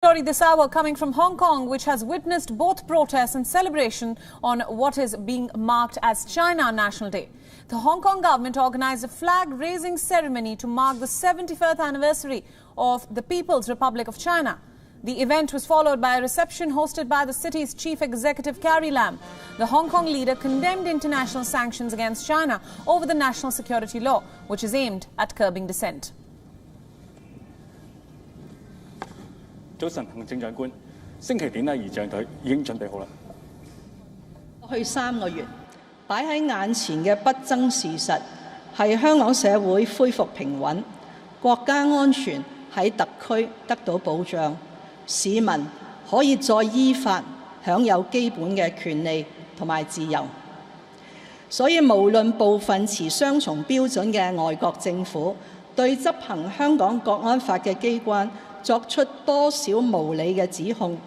Story this hour coming from Hong Kong, which has witnessed both protests and celebration on what is being marked as China National Day. The Hong Kong government organised a flag-raising ceremony to mark the 75th anniversary of the People's Republic of China. The event was followed by a reception hosted by the city's chief executive, Carrie Lam. The Hong Kong leader condemned international sanctions against China over the national security law, which is aimed at curbing dissent. 早晨，行政長官，星期年儀仗隊已經準備好啦。過去3個月，擺喺眼前嘅不爭事實係香港社會恢復平穩，國家安全喺特區得到保障，市民可以再依法享有基本嘅權利同埋自由。所以無論部分持雙重標準嘅外國政府對執行香港國安法嘅機關作出多少無理嘅指控，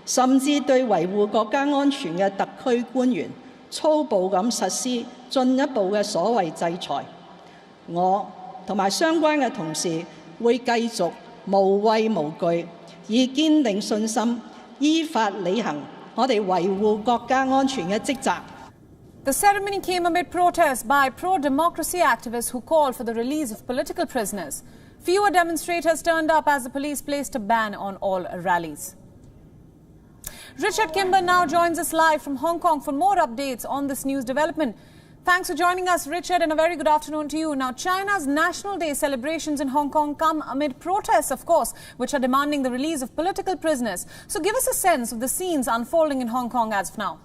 甚至對維護國家安全嘅特區官員粗暴咁實施進一步嘅所謂制裁，我同埋相關嘅同事會繼續無畏無懼，以堅定信心，依法履行我哋維護國家安全嘅職責。The ceremony came amid protests by pro-democracy activists who called for the release of political prisoners. Fewer demonstrators turned up as the police placed a ban on all rallies. Richard Kimber now joins us live from Hong Kong for more updates on this news development. Thanks for joining us, Richard, and a very good afternoon to you. Now, China's National Day celebrations in Hong Kong come amid protests, of course, which are demanding the release of political prisoners. So give us a sense of the scenes unfolding in Hong Kong as of now.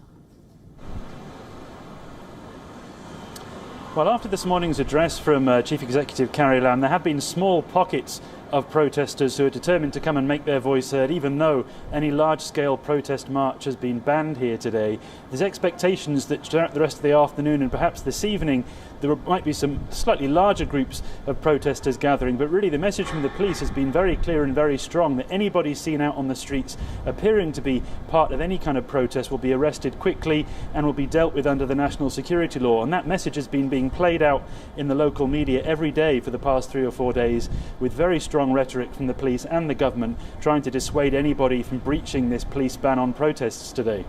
Well, after this morning's address from Chief Executive Carrie Lam, there have been small pockets of protesters who are determined to come and make their voice heard, even though any large-scale protest march has been banned here today. There's expectations that throughout the rest of the afternoon and perhaps this evening there might be some slightly larger groups of protesters gathering, but really the message from the police has been very clear and very strong that anybody seen out on the streets appearing to be part of any kind of protest will be arrested quickly and will be dealt with under the national security law. And that message has been being played out in the local media every day for the past 3 or 4 days, with very strong rhetoric from the police and the government trying to dissuade anybody from breaching this police ban on protests today.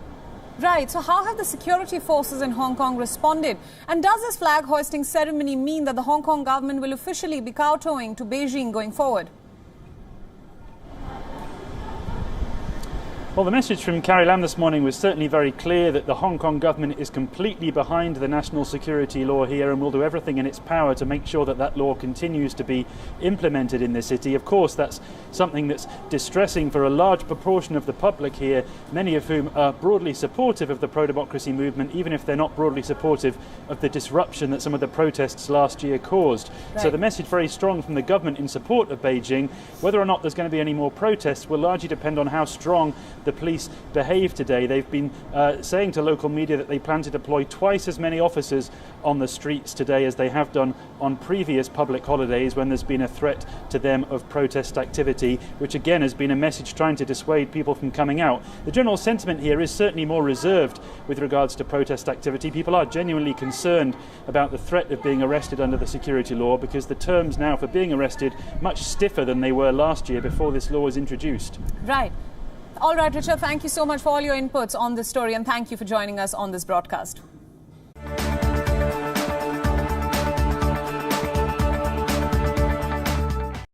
Right, so how have the security forces in Hong Kong responded? And does this flag hoisting ceremony mean that the Hong Kong government will officially be kowtowing to Beijing going forward? Well, the message from Carrie Lam this morning was certainly very clear that the Hong Kong government is completely behind the national security law here and will do everything in its power to make sure that that law continues to be implemented in the city. Of course, that's something that's distressing for a large proportion of the public here, many of whom are broadly supportive of the pro-democracy movement, even if they're not broadly supportive of the disruption that some of the protests last year caused. Right. So the message very strong from the government in support of Beijing. Whether or not there's going to be any more protests will largely depend on how strong the police behave today. They've been saying to local media that they plan to deploy twice as many officers on the streets today as they have done on previous public holidays when there's been a threat to them of protest activity, which again has been a message trying to dissuade people from coming out. The general sentiment here is certainly more reserved with regards to protest activity. People are genuinely concerned about the threat of being arrested under the security law because the terms now for being arrested much stiffer than they were last year before this law was introduced. Right. All right, Richard, thank you so much for all your inputs on this story and thank you for joining us on this broadcast.